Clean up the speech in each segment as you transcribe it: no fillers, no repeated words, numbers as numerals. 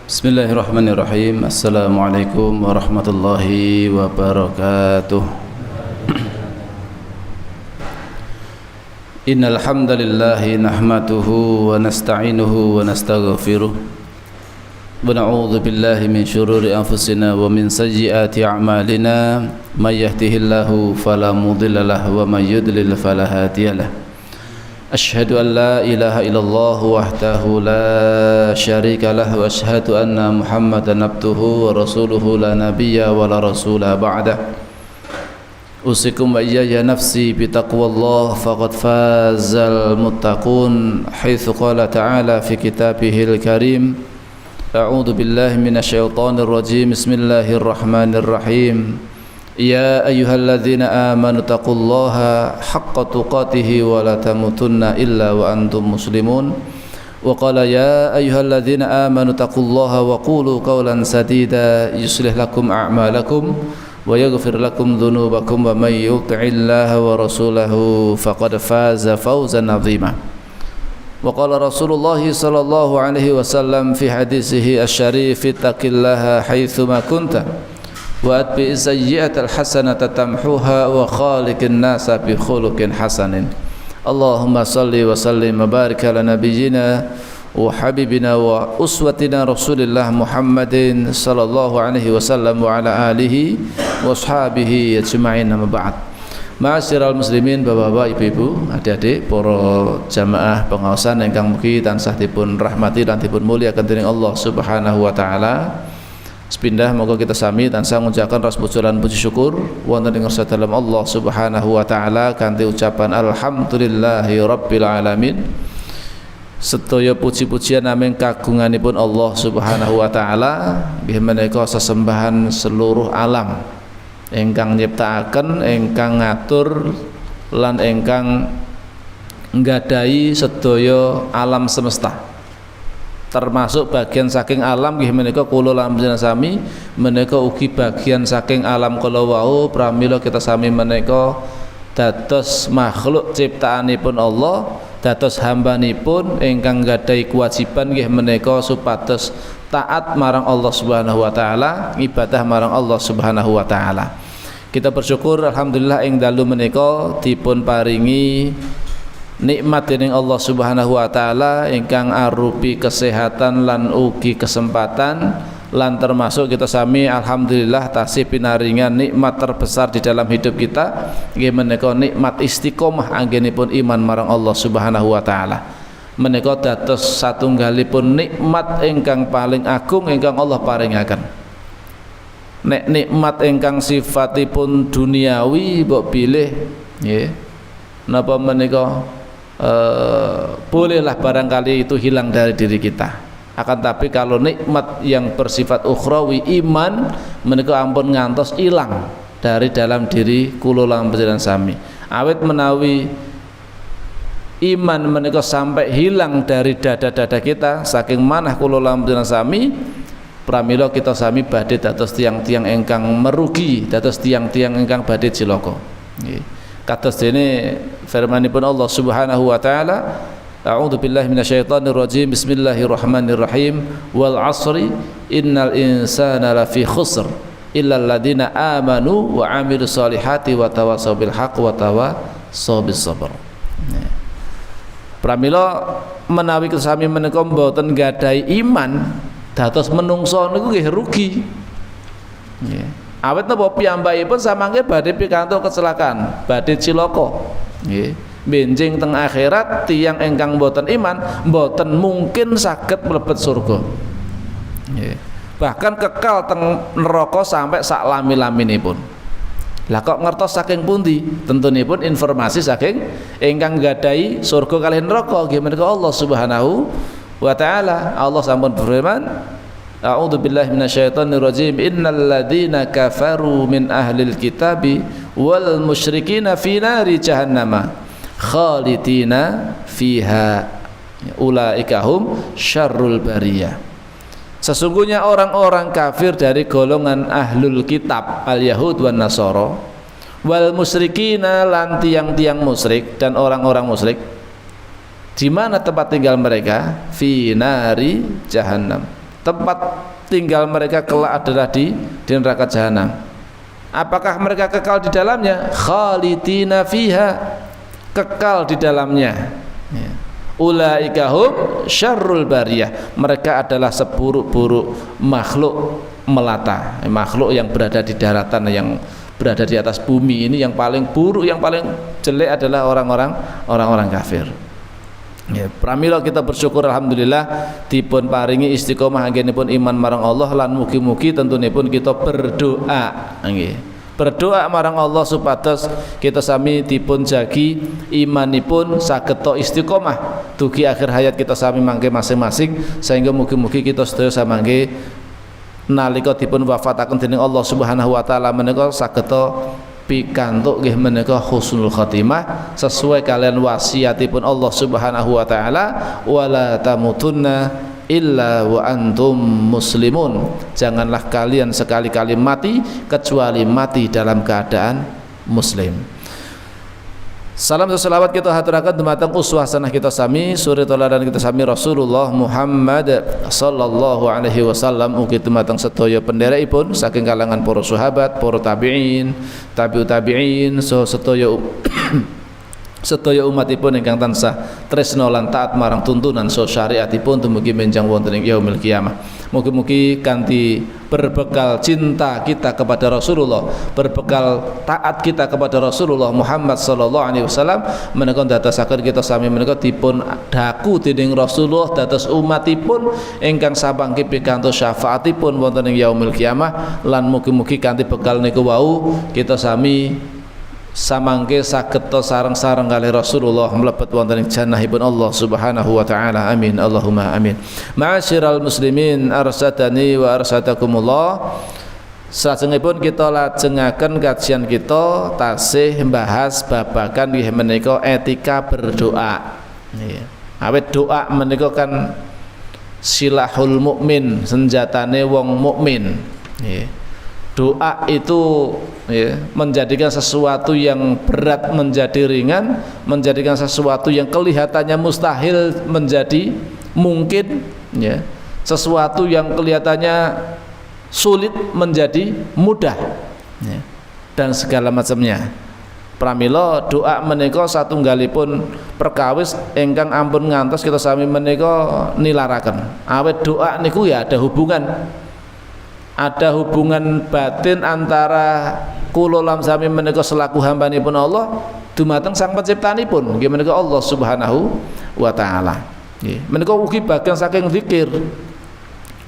Bismillahirrahmanirrahim. Assalamualaikum warahmatullahi wabarakatuh. Innal hamdalillahi nahmaduhu wa nasta'inuhu wa nastaghfiruh. Wa na'udzu billahi min shururi anfusina wa min sayyiati a'malina. May yahdihillahu fala mudilla lahu wa may yudlil fala hadiyalah. أشهد أن لا إله إلا الله وحده لا شريك له وأشهد أن محمدا عبده ورسوله لا نبي ولا رسول بعده أوصيكم وإياي نفسي بتقوى الله فقد فاز المتقون حيث قال تعالى في كتابه الكريم أعوذ بالله من الشيطان الرجيم بسم الله الرحمن الرحيم يا أيها الذين آمنوا اتقوا الله حق تقاته ولا تموتن إلا وأنتم مسلمون وقال يا أيها الذين آمنوا اتقوا الله وقولوا قولا سديدا يصلح لكم أعمالكم ويغفر لكم ذنوبكم ومن يطع الله ورسوله فقد فاز فوزا عظيما وقال رسول الله صلى الله عليه وسلم في حديثه الشريف اتق الله حيثما كنت وأتبع السيئة الحسنة تمحوها وخالق الناس بخلق حسن اللهم صل وسلم وبارك على نبينا وحبيبنا وأسوتنا رسول الله محمد صلى الله عليه وسلم وعلى آله وأصحابه أجمعين أما بعد. Ma'asyiral muslimin, bapak-bapak, ibu-ibu, adik-adik, para jamaah pengawasan ingkang mugi tansah dipun rahmati lan dipun muliakan dening Allah Subhanahu wa taala. Sepindah moga kita sami tansah ngucapkan ras puji syukur wonten ing ngarsa dalem Allah Subhanahu wa taala kanthi ucapan alhamdulillahi rabbil alamin. Sedaya puji-pujian namung kagunganipun Allah Subhanahu wa taala, nggih menika sesembahan seluruh alam ingkang nyiptakaken, ingkang ngatur lan ingkang nggadahi sedaya alam semesta. Termasuk bagian saking alam nggih menika kula lan panjenengan sami menika ugi bagian saking alam kala wau pramila kita sami menika dados makhluk ciptaanipun Allah, dados hambanipun ingkang gadahi kewajiban nggih menika supados taat marang Allah Subhanahu wa taala, ibadah marang Allah Subhanahu wa taala. Kita bersyukur alhamdulillah ing dalu menika dipun paringi nikmat dening Allah Subhanahu wa taala ingkang arupi kesehatan lan ugi kesempatan lan termasuk kita sami alhamdulillah tasih pinaringan nikmat terbesar di dalam hidup kita nggih menika nikmat istiqomah anggenipun iman marang Allah Subhanahu wa taala. Menika dados satunggalipun nikmat ingkang paling agung ingkang Allah paringaken. Nek nikmat ingkang sifatipun duniawi mbok pilih nggih napa menika bolehlah barangkali itu hilang dari diri kita. Akan tapi kalau nikmat yang bersifat ukhrawi iman menika ampun ngantos ilang dari dalam diri kula lan panjenengan sami. Awit menawi iman menika sampai hilang dari dada-dada kita saking manah kula lan panjenengan sami, pramila kita sami badhe dados tiang-tiang ingkang merugi, dados tiang-tiang ingkang badhe cilaka. Nggih. Kados dene firmanipun Allah Subhanahu wa taala, a'udzu billahi minasyaitonir rajim, bismillahirrahmanirrahim, wal 'ashri innal insana lafi khusr illal ladzina amanu wa 'amilus solihati wa tawassaw bil haqq wa tawassaw bis sabr. Pramila menawi sami menika mboten gadahi iman dados menungso niku nggih rugi. Nggih. Awet napa piyambakipun samangke badhe pikantuk kecelakaan, badhe cilaka. Nggih. Benjing teng akhirat tiyang ingkang boten iman boten mungkin saged mlebet surga. Nggih. Bahkan kekal teng neraka sampai sak lami-laminipun. Lah kok ngertos saking pundi? Tentunipun informasi saking ingkang gadahi surga kalih neraka nggih menika Allah Subhanahu wa taala. Allah sampun berfirman, a'udzu billahi minasyaitonir rajim, innal ladzina kafaru min ahlil kitabi wal musyrikina fi nari jahannama khalidina fiha ulaika hum syarrul bariyah. Sesungguhnya orang-orang kafir dari golongan ahlul kitab al-yahud wan nasara wal musyrikina lan tiang-tiang musyrik dan orang-orang musyrik Di mana tempat tinggal mereka? Fi nari jahannam, tempat tinggal mereka kelak adalah di neraka jahanam. Apakah mereka kekal di dalamnya? Khalidina fiha, kekal di dalamnya. Ya. Ulaika hum syarrul bariyah, mereka adalah seburuk-buruk makhluk melata, makhluk yang berada di daratan, yang berada di atas bumi ini. Yang paling buruk, yang paling jelek adalah orang-orang kafir. Ya, pramila kita bersyukur alhamdulillah dipun paringi istiqomah anggenipun iman marang Allah, lan mugi-mugi tentunipun kita berdoa nggih. Berdoa marang Allah supados kita sami dipun jagi imanipun saged istiqomah dugi akhir hayat kita sami mangke masing-masing, sehingga mugi-mugi kita sedaya samangke nalika dipun wafataken dening Allah Subhanahu wa taala menika saged pikantuk nggih menika husnul khotimah sesuai kalian wasiatipun Allah Subhanahu wa taala, wala tamutunna illa wa antum muslimun, janganlah kalian sekali-kali mati kecuali mati dalam keadaan muslim. Salam selawat kita haturaken dumateng uswah sanah kita sami, suri teladan kita sami Rasulullah Muhammad sallallahu alaihi wasallam, ugi dumateng sedaya pendherekipun saking kalangan para sahabat, para tabi'in, tabi'ut tabi'in, so sedaya umatipun ingkang tansah tresna lan taat marang tuntunan so syariatipun dumugi menjang wonten ing yaumil qiyamah. Mugi-mugi kanthi berbekal cinta kita kepada Rasulullah, berbekal taat kita kepada Rasulullah Muhammad sallallahu alaihi wasallam, menika ndadosaken kita sami menika dipun daku dening Rasulullah dados umatipun ingkang sabangke pikantos syafaatipun wonten ing yaumil qiyamah. Lan mugi-mugi kanthi bekal niku wau kita sami samangke saged sareng-sareng kalih Rasulullah mlebet wonten ing jannahipun Allah Subhanahu wa taala. Amin Allahumma amin. Ma'asyiral muslimin arsadani wa arsadakumullah. Salajengipun kita lajengaken kajian kita tasih membahas babagan nggih menika etika berdoa. Nggih. Awit doa menika kan silahul mukmin, senjatane wong mukmin. Nggih. Doa itu ya, menjadikan sesuatu yang berat menjadi ringan, menjadikan sesuatu yang kelihatannya mustahil menjadi mungkin, ya. Sesuatu yang kelihatannya sulit menjadi mudah, ya. Dan segala macamnya. Pramila doa menika satunggalipun perkawis ingkang ampun ngantos kita sami menika nilaraken. Awet doa niku ya ada hubungan batin antara kula lan sami menika selaku hambanipun Allah dumateng Sang Penciptanipun nggih menika Allah Subhanahu wa taala. Nggih, menika ugi bagian saking zikir.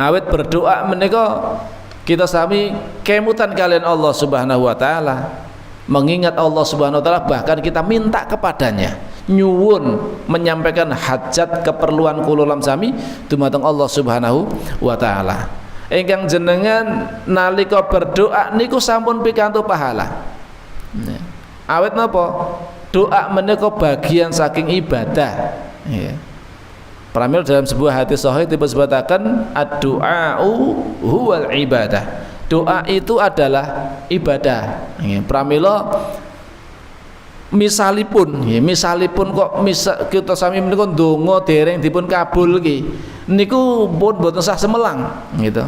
Awit berdoa menika kita sami kemutan kalian Allah Subhanahu wa taala, mengingat Allah Subhanahu wa taala, bahkan kita minta kepadanya, nyuwun menyampaikan hajat keperluan kula lan sami dumateng Allah Subhanahu wa taala. Ingkang jenengan nalika berdoa niku sampun pikantuk pahala. Awet napa? Doa menika bagian saking ibadah. Ya. Pramila dalam sebuah hadis sahih disebutaken ad-du'a'u huwal ibadah. Doa itu adalah ibadah. Ya. Pramila misalipun kok kita sami menika ndonga dereng dipun kabul iki niku pun boten sah semelang gitu.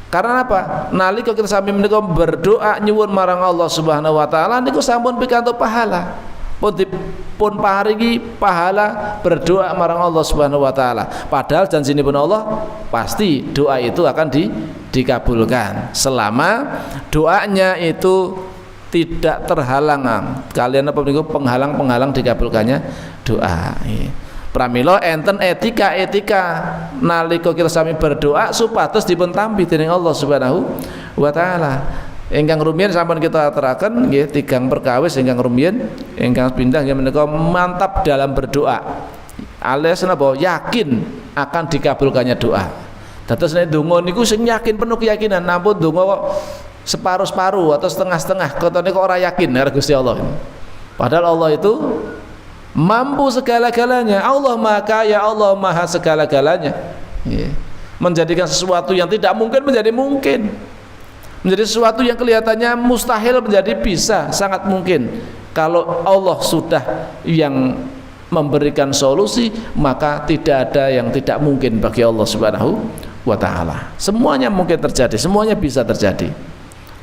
Karena apa? Nalika kita sami menika berdoa nyuwun marang Allah Subhanahu wa taala niku sampun pikantuk pahala. Pun paringi pahala berdoa marang Allah Subhanahu wa taala. Padahal janjinipun Allah pasti doa itu akan dikabulkan selama doanya itu tidak terhalang kalian apa niku penghalang dikabulkannya doa. Pramila enten etika nalika kita sami berdoa supados dipun tampi dening Allah Subhanahu wa taala. Ingkang rumiyin sampun kita aturaken nggih tigang perkawis ingkang rumiyin ingkang pindah nggih menika mantap dalam berdoa. Alias napa? Yakin akan dikabulkannya doa. Dados nek donga niku sing yakin penuh keyakinan, nampun donga kok separuh-separuh atau setengah-setengah kotone kok ora yakin karo Gusti Allah. Padahal Allah itu mampu segala-galanya. Allah Maha Kaya, Allah Maha segala-galanya. Menjadikan sesuatu yang tidak mungkin menjadi mungkin. Menjadi sesuatu yang kelihatannya mustahil menjadi bisa, sangat mungkin. Kalau Allah sudah yang memberikan solusi, maka tidak ada yang tidak mungkin bagi Allah Subhanahu wa ta'ala. Semuanya mungkin terjadi, semuanya bisa terjadi.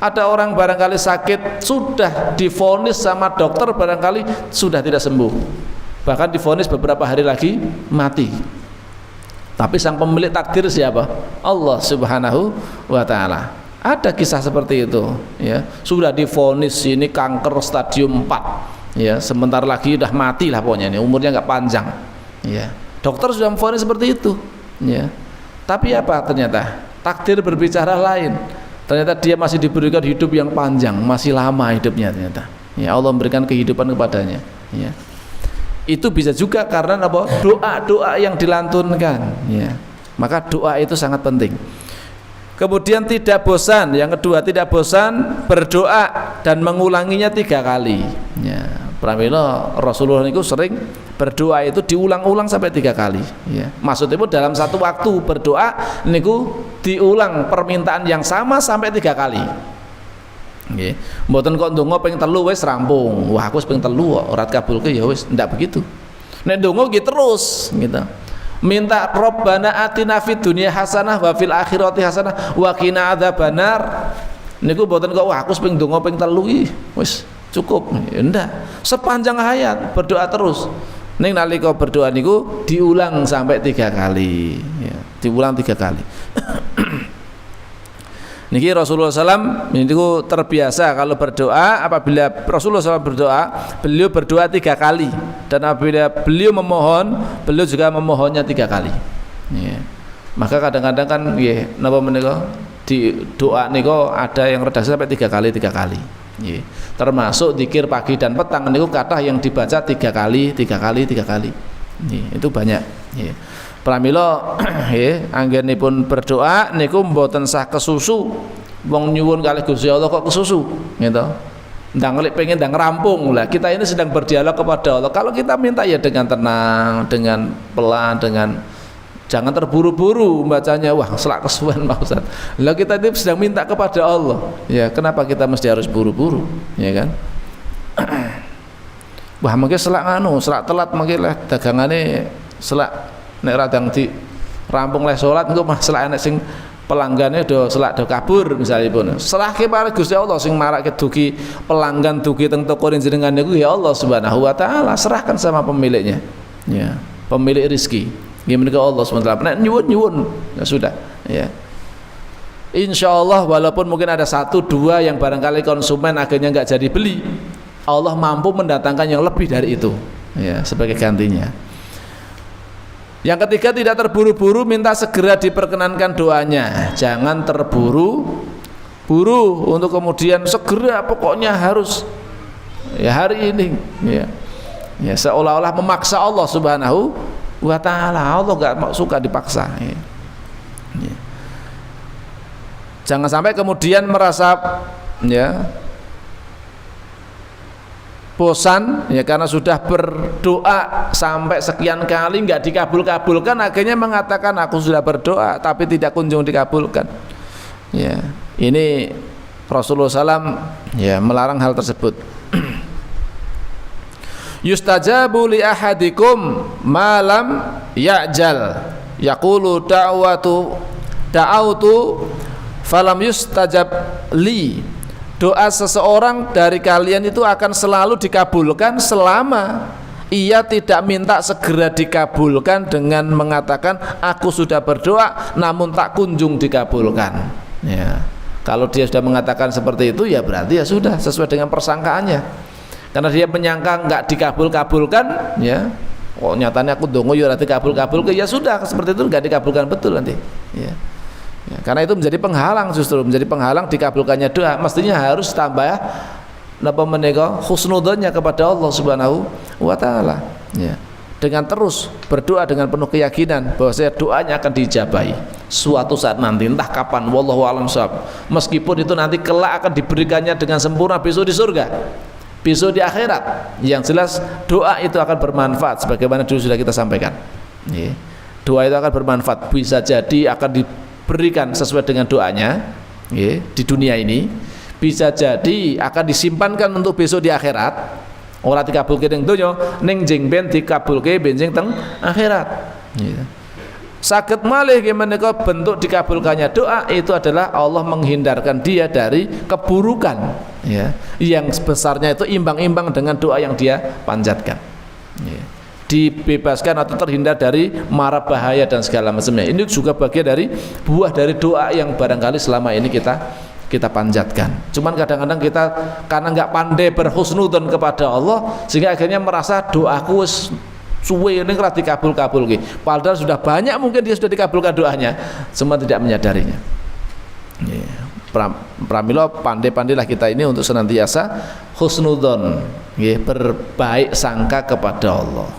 Ada orang barangkali sakit, sudah divonis sama dokter barangkali sudah tidak sembuh, bahkan divonis beberapa hari lagi mati. Tapi sang pemilik takdir siapa? Allah Subhanahu wa ta'ala. Ada kisah seperti itu, ya. Sudah divonis ini kanker stadium 4, ya, sebentar lagi udah mati lah pokoknya, ini umurnya nggak panjang, ya. Dokter sudah memvonis seperti itu, ya. Tapi apa ternyata? Takdir berbicara lain. Ternyata dia masih diberikan hidup yang panjang, masih lama hidupnya ternyata. Ya, Allah memberikan kehidupan kepadanya, ya. Itu bisa juga karena apa? Doa-doa yang dilantunkan, ya. Maka doa itu sangat penting. Kemudian tidak bosan, yang kedua tidak bosan berdoa dan mengulanginya 3 kali, ya. Pramila Rasulullah itu sering berdoa itu diulang-ulang sampai 3 kali, ya. Maksudnya pun dalam satu waktu berdoa niku diulang permintaan yang sama sampai 3 kali. Nggih. Mboten kok ndonga ping 3 wis rampung. Wah, aku wis ping 3 kok ora kabulke ya wis, ndak begitu. Nek ndonga nggih terus gitu. Minta Rabbana atina fid dunya hasanah wa fil akhirati hasanah wa qina adzabannar. Niku mboten kok wah aku wis ping ndonga ping 3 iki wis cukup. Ya ndak. Sepanjang hayat berdoa terus. Ning nalika berdoa niku diulang sampai 3 kali, ya. Diulang 3 kali. Niki Rasulullah SAW itu terbiasa kalau berdoa, apabila Rasulullah SAW berdoa, beliau berdoa 3 kali, dan apabila beliau memohon, beliau juga memohonnya 3 kali. Ya. Maka kadang-kadang kan, ya, napa menika di doa niko ada yang redaksi sampai 3 kali 3 kali. Ya. Termasuk zikir pagi dan petang niku kathah yang dibaca 3 kali 3 kali 3 kali. Ya, itu banyak. Ya. Pramila nggih anggenipun berdoa niku mboten sah kesusu. Wong nyuwun kalih Gusti Allah kok kesusu gitu. Ndang pengen ndang rampung lah. Kita ini sedang berdialog kepada Allah. Kalau kita minta ya dengan tenang, dengan pelan, dengan jangan terburu-buru bacanya. Wah, selak kesuwen Pak Ustaz. Lah kita ini sedang minta kepada Allah. Ya, kenapa kita mesti harus buru-buru? Ya kan? Wah, mungkin selak selak telat mungkin lah dagangane selak nek radang di rampung leh salat engko masalah enek sing pelanggane do selak do kabur misalipun. Serahke marang Gusti Allah sing marake dugi pelanggan dugi teng toko jenengan niku ya Allah Subhanahu wa taala, serahkan sama pemiliknya. Ya, pemilik rezeki. Nggih menika Allah Subhanahu wa taala. Nek nyuwun-nyuwun ya sudah, ya. Insyaallah walaupun mungkin ada 1-2 yang barangkali konsumen akhirnya enggak jadi beli, Allah mampu mendatangkan yang lebih dari itu, ya, sebagai gantinya. Yang ketiga tidak terburu-buru, minta segera diperkenankan doanya. Jangan terburu-buru untuk kemudian segera pokoknya harus ya hari ini, ya. Ya seolah-olah memaksa Allah Subhanahu wa taala. Allah enggak suka dipaksa, ya. Ya. Jangan sampai kemudian merasa ya bosan ya karena sudah berdoa sampai sekian kali nggak dikabul-kabulkan, akhirnya mengatakan aku sudah berdoa tapi tidak kunjung dikabulkan. Ya, ini Rasulullah SAW ya melarang hal tersebut. Yustajabu li ahadikum malam ya'jal yaqulu da'autu falam yustajab li. Doa seseorang dari kalian itu akan selalu dikabulkan selama ia tidak minta segera dikabulkan dengan mengatakan aku sudah berdoa namun tak kunjung dikabulkan. Ya. Kalau dia sudah mengatakan seperti itu ya berarti ya sudah sesuai dengan persangkaannya. Karena dia menyangka enggak dikabul-kabulkan, ya. Oh nyatanya aku dongo ya ora dikabul-kabulkan, ya sudah seperti itu enggak dikabulkan betul nanti. Ya. Ya, karena itu menjadi penghalang, justru menjadi penghalang dikabulkannya doa. Mestinya harus tambah napa menika husnudzonnya kepada Allah Subhanahu wa taala, ya. Dengan terus berdoa dengan penuh keyakinan bahwa doanya akan diijabahi suatu saat nanti, entah kapan, wallahu a'lam shawab. Meskipun itu nanti kelak akan diberikannya dengan sempurna besok di surga, besok di akhirat. Yang jelas doa itu akan bermanfaat sebagaimana dulu sudah kita sampaikan, ya. Doa itu akan bermanfaat, bisa jadi akan diberikan sesuai dengan doanya, ya, di dunia ini, bisa jadi akan disimpankan untuk besok di akhirat. Ora dikabulke ning donya, ning jeng ben dikabulke benjing teng akhirat. Ya. Saged malih menika bentuk dikabulkannya doa itu adalah Allah menghindarkan dia dari keburukan, ya, yang besarnya itu imbang-imbang dengan doa yang dia panjatkan, ya. Dibebaskan atau terhindar dari mara bahaya dan segala macamnya. Ini juga bagian dari buah dari doa yang barangkali selama ini kita panjatkan. Cuman kadang-kadang kita karena nggak pandai berhusnudzon kepada Allah sehingga akhirnya merasa doaku suwe ini ora dikabul-kabul ki. Padahal sudah banyak mungkin dia sudah dikabulkan doanya, cuma tidak menyadarinya. Pramila pandai-pandailah kita ini untuk senantiasa husnudzon, berbaik sangka kepada Allah.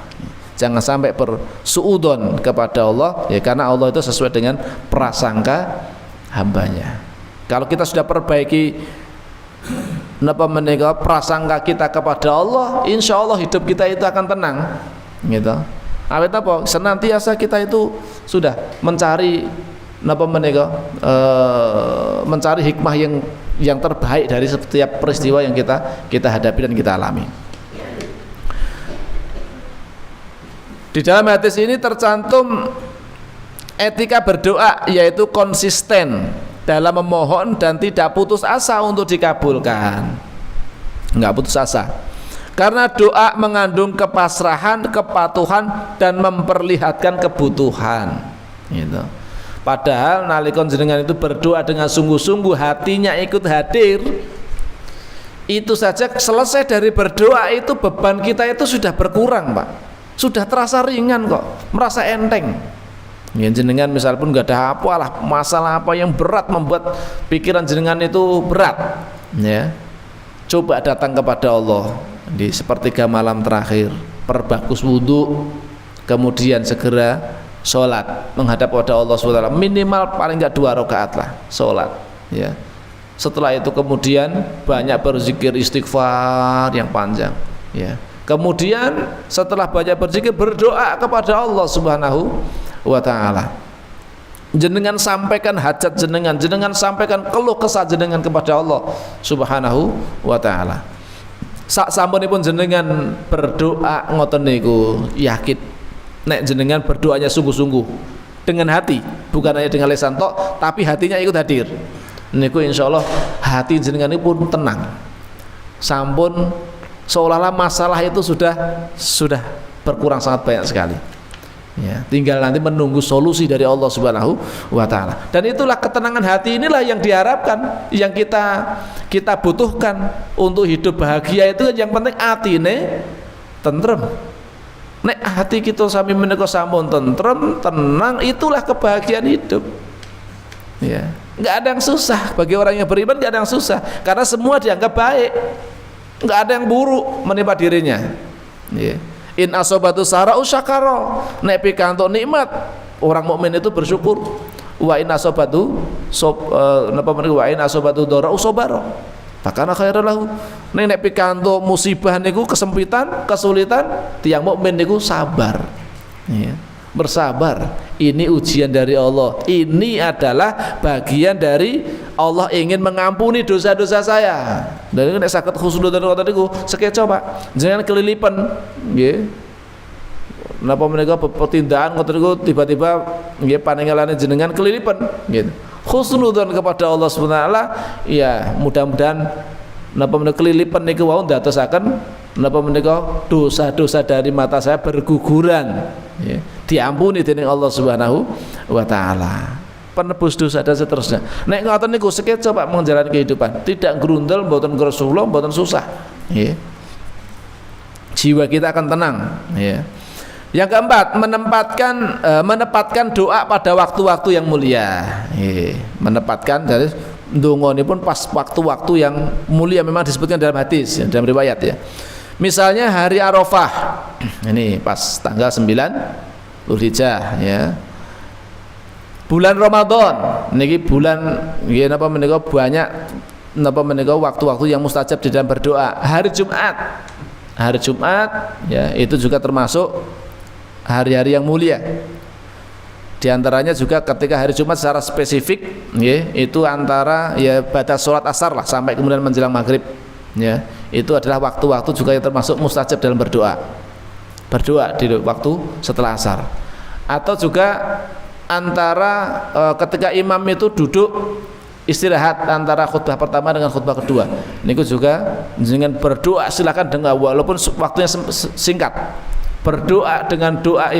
Jangan sampai bersuudzon kepada Allah, ya, karena Allah itu sesuai dengan prasangka hambanya. Kalau kita sudah perbaiki prasangka kita kepada Allah, insya Allah hidup kita itu akan tenang, gitu. Awet apa? Senantiasa kita itu sudah mencari mencari hikmah yang terbaik dari setiap peristiwa yang kita hadapi dan kita alami. Di dalam hadis ini tercantum etika berdoa, yaitu konsisten dalam memohon dan tidak putus asa untuk dikabulkan. Enggak putus asa. Karena doa mengandung kepasrahan, kepatuhan dan memperlihatkan kebutuhan. Gitu. Padahal nalikon jenengan itu berdoa dengan sungguh-sungguh, hatinya ikut hadir. Itu saja selesai dari berdoa itu beban kita itu sudah berkurang, Pak. Sudah terasa ringan kok, merasa enteng. Ya, jenengan misal pun nggak ada apalah masalah apa yang berat membuat pikiran jenengan itu berat, ya, coba datang kepada Allah di sepertiga malam terakhir, perbagus wudhu, kemudian segera sholat menghadap kepada Allah SWT, minimal paling nggak 2 rakaat lah sholat, ya. Setelah itu kemudian banyak berzikir istighfar yang panjang, ya. Kemudian setelah banyak berzikir berdoa kepada Allah Subhanahu wa ta'ala. Jenengan sampaikan hajat jenengan, jenengan sampaikan keluh kesah jenengan kepada Allah Subhanahu wa ta'ala. Sak sampunipun jenengan berdoa ngoten niku, yakin nek jenengan berdoanya sungguh-sungguh dengan hati, bukan hanya dengan lisan tok, tapi hatinya ikut hadir. Niku insyaallah hati jenengan itu pun tenang. Sampun seolah-olah masalah itu sudah berkurang sangat banyak sekali, ya, tinggal nanti menunggu solusi dari Allah Subhanahu wa ta'ala. Dan itulah ketenangan hati inilah yang diharapkan, yang kita butuhkan untuk hidup bahagia. Itu yang penting atine tentrem. Nek hati kita sami menika sampun tentrem, tenang, itulah kebahagiaan hidup, ya. Nggak ada yang susah bagi orang yang beriman, nggak ada yang susah karena semua dianggap baik. Nggak ada yang buruk menimpa dirinya, yeah. In asobatu sara'u syakara, nek pikantuk nikmat orang mukmin itu bersyukur. Wa in asobatu wa in asobatu dara'u sabara, fakana khairan lahu. Nek pikantuk musibah niku kesempitan, kesulitan, tiang mukmin niku sabar, yeah. Bersabar. Ini ujian dari Allah. Ini adalah bagian dari Allah ingin mengampuni dosa-dosa saya. Dan ini sakit khusnudzon kata niku sekeca, Pak. Jangan kelilipan, nggih. Napa menika petindakan kata niku tiba-tiba nggih paninggalane jenengan kelilipan, gitu. Khusnudzon kepada Allah Subhanahu wa taala, ya, mudah-mudahan napa menika kelilipan niku wau ndadosaken napa menika dosa-dosa dari mata saya berguguran, ya, diampuni dening Allah Subhanahu wa taala, penebus dosa dan seterusnya. Nek ngoten niku sekeca Pak menjalani kehidupan, tidak grundel, mboten Rasulullah, mboten susah, ya. Jiwa kita akan tenang, ya. Yang keempat, menempatkan doa pada waktu-waktu yang mulia, ya. Menempatkan dari ndongonipun pas waktu-waktu yang mulia, memang disebutkan dalam hadis, ya, dalam riwayat, ya. Misalnya hari Arafah, ini pas tanggal 9 Dzulhijjah, ya. Bulan Ramadan niki bulan nggih napa menika banyak napa menika waktu-waktu yang mustajab di dalam berdoa. Hari Jumat. Hari Jumat, ya, itu juga termasuk hari-hari yang mulia. Di antaranya juga ketika hari Jumat secara spesifik, nggih, itu antara ya batas salat asar lah sampai kemudian menjelang maghrib, ya. Itu adalah waktu-waktu juga yang termasuk mustajab dalam berdoa. Berdoa di waktu setelah asar. Atau juga antara ketika imam itu duduk istirahat antara khutbah pertama dengan khutbah kedua. Niku juga dengan berdoa, silakan dengan walaupun waktunya singkat. Berdoa dengan doa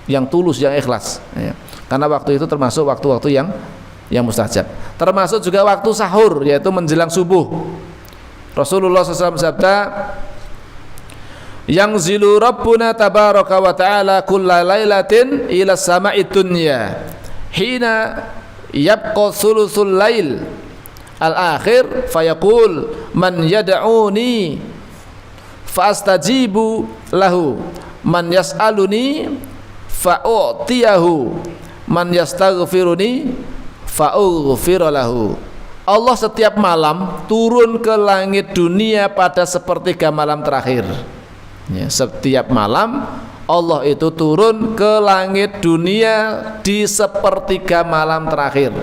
yang tulus, yang ikhlas ya. Karena waktu itu termasuk waktu-waktu yang mustajab. Termasuk juga waktu sahur, yaitu menjelang subuh. Rasulullah SAW bersabda, "Yanzilu Rabbuna tabaraka wa ta'ala kulla lailatin ila sama'i dunya hina yabqa thuluthul lail al-akhir fayaqul man yad'uni fastajibu lahu man yas'aluni fa'utiyahu man yastaghfiruni fa'ughfir lahu." Allah setiap malam turun ke langit dunia pada sepertiga malam terakhir ya, setiap malam Allah itu turun ke langit dunia di sepertiga malam terakhir.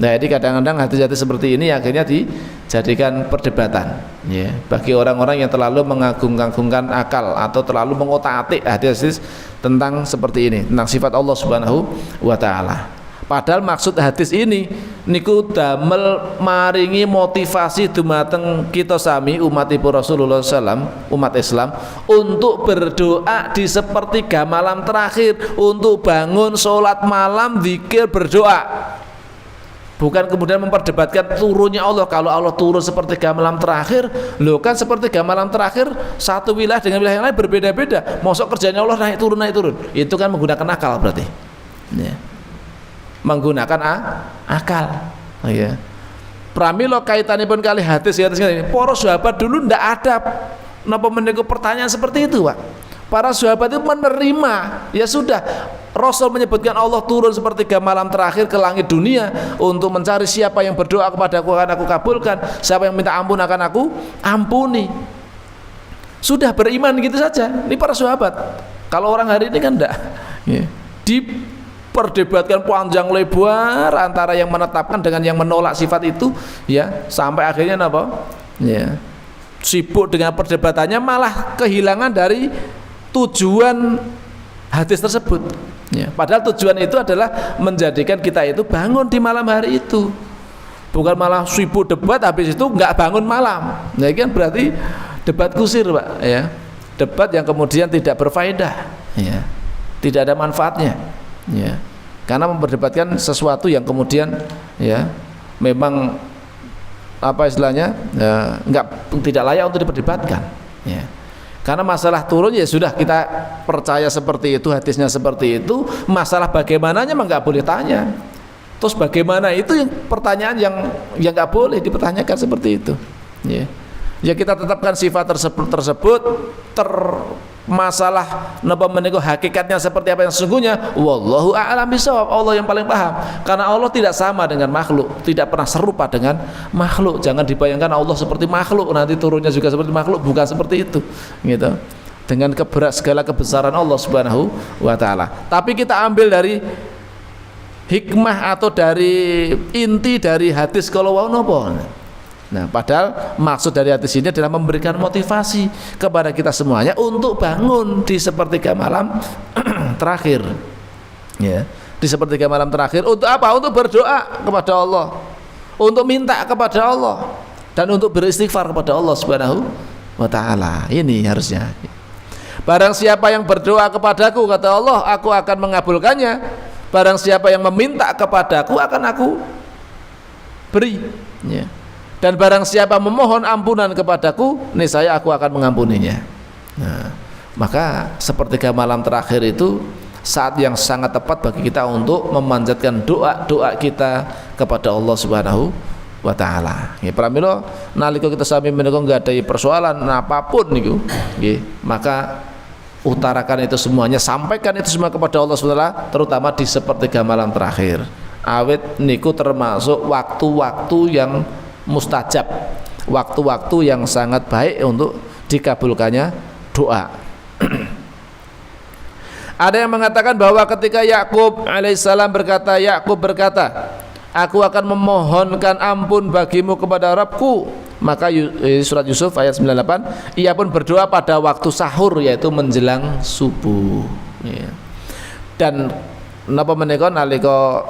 Nah, jadi kadang-kadang hadis-hadis seperti ini akhirnya dijadikan perdebatan ya, bagi orang-orang yang terlalu mengagung-agungkan akal atau terlalu mengotak-atik hadis-hadis tentang seperti ini, tentang sifat Allah Subhanahu wa ta'ala. Padahal maksud hadis ini niku damel maringi motivasi dumateng kita sami umatipun Rasulullah SAW, umat Islam, untuk berdoa di sepertiga malam terakhir, untuk bangun sholat malam, zikir, berdoa. Bukan kemudian memperdebatkan turunnya Allah. Kalau Allah turun sepertiga malam terakhir, loh kan sepertiga malam terakhir satu wilayah dengan wilayah yang lain berbeda-beda. Mosok kerjanya Allah naik turun. Itu kan menggunakan akal berarti ya. Menggunakan akal ya. Pramila kaitanipun kali hadis ini, para sahabat dulu ndak ada napa menika pertanyaan seperti itu, Pak. Para sahabat itu menerima, ya sudah, Rasul menyebutkan Allah turun sepertiga malam terakhir ke langit dunia untuk mencari siapa yang berdoa kepadaku akan aku kabulkan, siapa yang minta ampun akan aku ampuni. Sudah beriman gitu saja. Ini para sahabat. Kalau orang hari ini kan enggak ya. Diperdebatkan panjang lebar antara yang menetapkan dengan yang menolak sifat itu ya, sampai akhirnya apa? Ya. Sibuk dengan perdebatannya, malah kehilangan dari tujuan hadis tersebut ya. Padahal tujuan itu adalah menjadikan kita itu bangun di malam hari itu, bukan malah sibuk debat habis itu nggak bangun malam. Nah, kan berarti debat kusir, Pak ya. Debat yang kemudian tidak berfaedah ya. Tidak ada manfaatnya ya. Karena memperdebatkan sesuatu yang kemudian ya memang apa istilahnya ya, tidak layak untuk diperdebatkan ya. Karena masalah turun ya sudah, kita percaya seperti itu, hadisnya seperti itu. Masalah bagaimananya memang nggak boleh tanya. Terus bagaimana itu yang pertanyaan yang nggak boleh dipertanyakan seperti itu. Ya kita tetapkan sifat tersebut masalah napa menika hakikatnya seperti apa yang sesungguhnya, wallahu a'lam bishawab, Allah yang paling paham. Karena Allah tidak sama dengan makhluk, tidak pernah serupa dengan makhluk. Jangan dibayangkan Allah seperti makhluk nanti turunnya juga seperti makhluk, bukan seperti itu gitu. Dengan segala kebesaran Allah Subhanahu wa taala. Tapi kita ambil dari hikmah atau dari inti dari hadis kalau wau napa. Nah, padahal maksud dari hadis ini adalah memberikan motivasi kepada kita semuanya untuk bangun di sepertiga malam terakhir. Ya, di sepertiga malam terakhir untuk apa? Untuk berdoa kepada Allah, untuk minta kepada Allah, dan untuk beristighfar kepada Allah Subhanahu wa taala. Ini harusnya. Barang siapa yang berdoa kepadaku, kata Allah, aku akan mengabulkannya. Barang siapa yang meminta kepadaku, akan aku beri. Ya. Dan barang siapa memohon ampunan kepadaku, niscaya aku akan mengampuninya. Nah, maka sepertiga malam terakhir itu saat yang sangat tepat bagi kita untuk memanjatkan doa-doa kita kepada Allah Subhanahu wa taala. Nggih, pramila nalika kita sami menika nggadahi persoalan apapun niku, nggih, maka utarakan itu semuanya, sampaikan itu semua kepada Allah Subhanahu wa taala, terutama di sepertiga malam terakhir. Awit niku termasuk waktu-waktu yang mustajab, waktu-waktu yang sangat baik untuk dikabulkannya doa. Ada yang mengatakan bahwa ketika Yakub alaihissalam berkata, aku akan memohonkan ampun bagimu kepada Rabbku, maka surat Yusuf ayat 98, ia pun berdoa pada waktu sahur, yaitu menjelang subuh ya. Dan napa menika nalika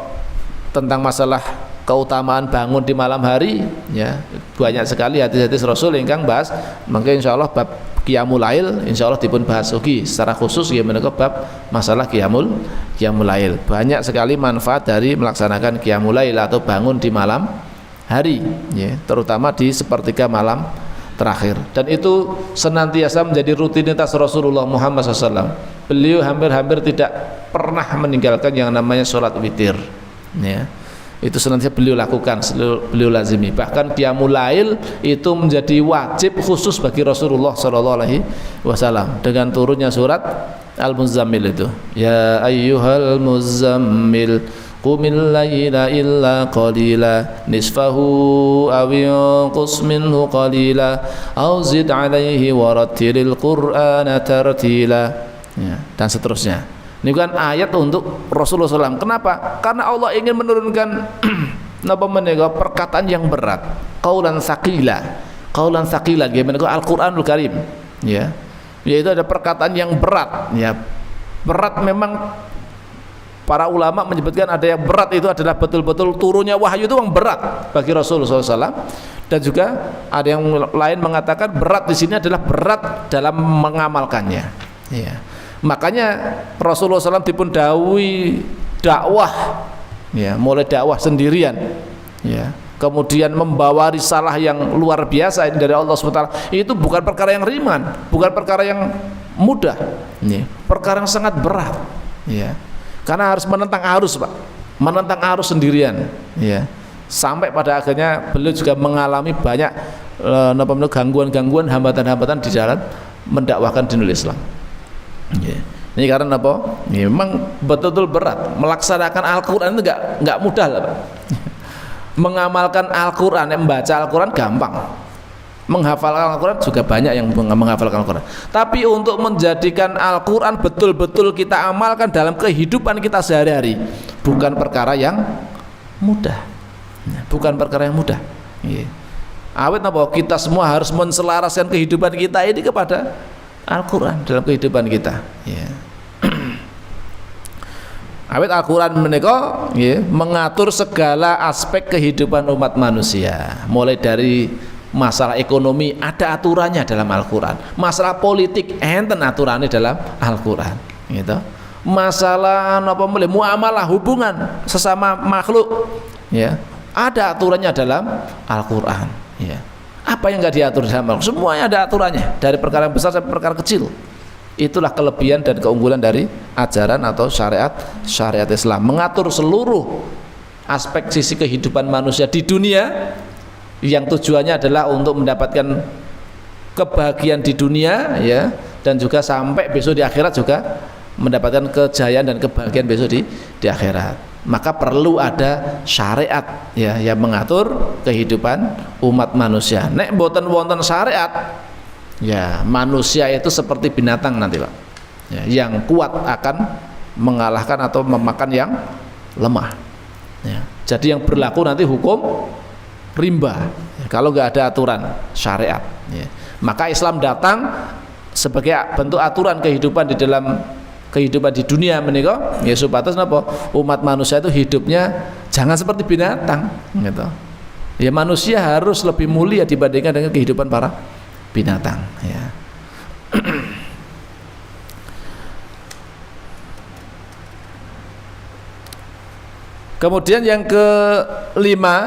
tentang masalah keutamaan bangun di malam hari, ya banyak sekali hadis-hadis Rasul ingkang bahas. Maka insyaallah bab qiyamul lail insyaallah dipun bahas ugi secara khusus ya menika bab masalah qiyamul lail. Banyak sekali manfaat dari melaksanakan qiyamul lail atau bangun di malam hari, ya terutama di sepertiga malam terakhir. Dan itu senantiasa menjadi rutinitas Rasulullah Muhammad SAW. Beliau hampir-hampir tidak pernah meninggalkan yang namanya sholat witir, ya itu senantiasa beliau lakukan, beliau lazimi. Bahkan qiyamul lail itu menjadi wajib khusus bagi Rasulullah SAW dengan turunnya surat Al-Muzammil itu, ya ayyuhal muzammil qumil laila illa qalila nisfahu aw yanqus minhu qalila aw zid alaihi warattilil qur'ana tartila, ya, dan seterusnya. Ini kan ayat untuk Rasulullah SAW. Kenapa? Karena Allah ingin menurunkan napa menika perkataan yang berat, qaulan tsaqila. Qaulan tsaqila gimana Al-Qur'anul Karim, ya. Yaitu ada perkataan yang berat, ya. Berat memang para ulama menyebutkan ada yang berat itu adalah betul-betul turunnya wahyu itu yang berat bagi Rasulullah SAW. Dan juga ada yang lain mengatakan berat di sini adalah berat dalam mengamalkannya, ya. Makanya Rasulullah SAW dipun dawuhi dakwah, ya, mulai dakwah sendirian, ya, kemudian membawa risalah yang luar biasa dari Allah SWT. Itu bukan perkara yang ringan, bukan perkara yang mudah, ya, perkara yang sangat berat, ya, karena harus menentang arus, Pak, menentang arus sendirian, ya, sampai pada akhirnya beliau juga mengalami banyak gangguan-gangguan, hambatan-hambatan di jalan mendakwahkan dinul Islam. Yeah. Ini karena apa? Memang betul-betul berat. Melaksanakan Al-Quran itu nggak mudah lah, Pak. Mengamalkan Al-Quran, membaca Al-Quran gampang. Menghafalkan Al-Quran juga banyak yang menghafalkan Al-Quran. Tapi untuk menjadikan Al-Quran betul-betul kita amalkan dalam kehidupan kita sehari-hari, bukan perkara yang mudah. Bukan perkara yang mudah. Yeah. Awet apa? Kita semua harus menselaraskan kehidupan kita ini kepada Al-Quran dalam kehidupan kita, ya. Awet Al-Quran menika, ya, mengatur segala aspek kehidupan umat manusia. Mulai dari masalah ekonomi ada aturannya dalam Al-Quran. Masalah politik enten aturannya dalam Al-Quran, gitu. Masalah apa muamalah hubungan sesama makhluk, ya, ada aturannya dalam Al-Quran, ya. Apa yang nggak diatur sama? Semuanya ada aturannya, dari perkara besar sampai perkara kecil. Itulah kelebihan dan keunggulan dari ajaran atau syariat Islam, mengatur seluruh aspek sisi kehidupan manusia di dunia, yang tujuannya adalah untuk mendapatkan kebahagiaan di dunia, ya, dan juga sampai besok di akhirat juga mendapatkan kejayaan dan kebahagiaan besok di akhirat. Maka perlu ada syariat, ya, yang mengatur kehidupan umat manusia. Nek boten wonten syariat, ya manusia itu seperti binatang nanti, Pak, ya, yang kuat akan mengalahkan atau memakan yang lemah, ya. Jadi yang berlaku nanti hukum rimba, ya, kalau nggak ada aturan syariat, ya. Maka Islam datang sebagai bentuk aturan kehidupan di dalam kehidupan di dunia menika, ya, supados napa umat manusia itu hidupnya jangan seperti binatang, gitu. Ya manusia harus lebih mulia dibandingkan dengan kehidupan para binatang, ya. Kemudian yang kelima,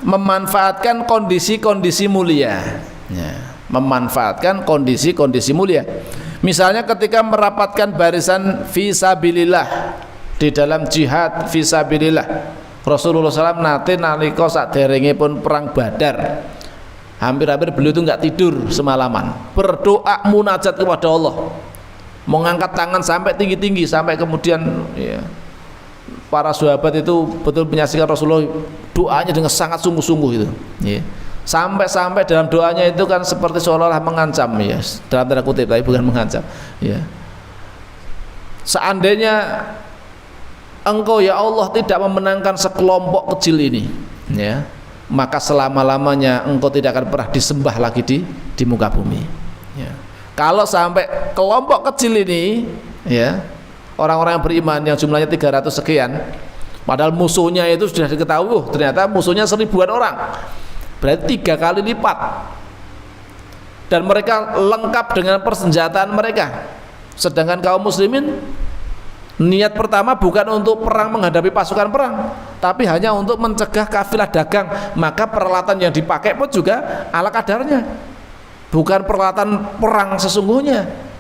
memanfaatkan kondisi-kondisi mulia, ya, memanfaatkan kondisi-kondisi mulia. Misalnya ketika merapatkan barisan fisabilillah di dalam jihad fisabilillah, Rasulullah SAW nate nalika saderengipun perang Badar, hampir-hampir beliau itu nggak tidur semalaman, berdoa munajat kepada Allah, mengangkat tangan sampai tinggi-tinggi, sampai kemudian, ya, para sahabat itu betul menyaksikan Rasulullah doanya dengan sangat sungguh-sungguh itu, ya. Sampai-sampai dalam doanya itu kan seperti seolah-olah mengancam, ya, dalam tanda kutip, tapi bukan mengancam, ya. Seandainya Engkau ya Allah tidak memenangkan sekelompok kecil ini, ya, maka selama-lamanya Engkau tidak akan pernah disembah lagi di muka bumi, ya. Kalau sampai kelompok kecil ini, ya, orang-orang yang beriman yang jumlahnya 300 sekian, padahal musuhnya itu sudah diketahui, ternyata musuhnya 1000-an orang, berarti 3 kali lipat, dan mereka lengkap dengan persenjataan mereka. Sedangkan kaum muslimin niat pertama bukan untuk perang menghadapi pasukan perang, tapi hanya untuk mencegah kafilah dagang. Maka peralatan yang dipakai pun juga ala kadarnya, bukan peralatan perang sesungguhnya.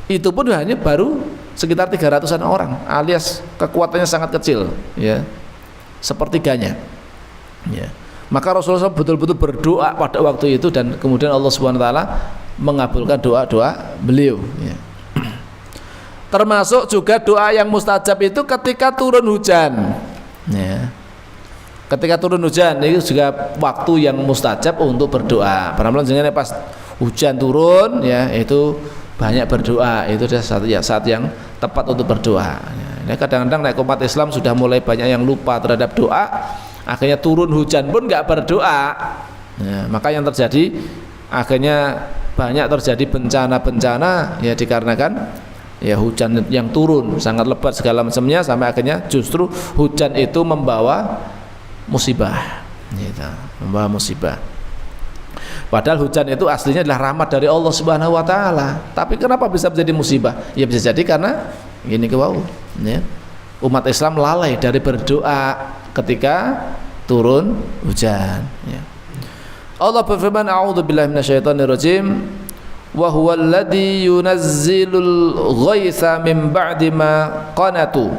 Itu pun hanya baru sekitar 300-an orang, alias kekuatannya sangat kecil, ya, sepertiganya, ya. Maka Rasulullah SAW betul-betul berdoa pada waktu itu, dan kemudian Allah Subhanahu Wa Taala mengabulkan doa-doa beliau, ya. Termasuk juga doa yang mustajab itu ketika turun hujan, ya. Ketika turun hujan itu juga waktu yang mustajab untuk berdoa. Benar-benar jangan pas hujan turun, ya, itu banyak berdoa, itu adalah saat yang tepat untuk berdoa. Ya, kadang-kadang naik umat Islam sudah mulai banyak yang lupa terhadap doa, akhirnya turun hujan pun nggak berdoa. Ya, maka yang terjadi akhirnya banyak terjadi bencana-bencana, ya, dikarenakan ya hujan yang turun sangat lebat segala macamnya, sampai akhirnya justru hujan itu membawa musibah, gitu, membawa musibah. Padahal hujan itu aslinya adalah rahmat dari Allah Subhanahu Wa Taala. Tapi kenapa bisa menjadi musibah? Ya bisa jadi karena ini kewau, ya, umat Islam lalai dari berdoa ketika turun hujan, ya. Allah berfirman, a'udzubillahi minasyaitonirrajim, wa huwal ladzi yunazzilul ghaitsa min ba'di ma qanatu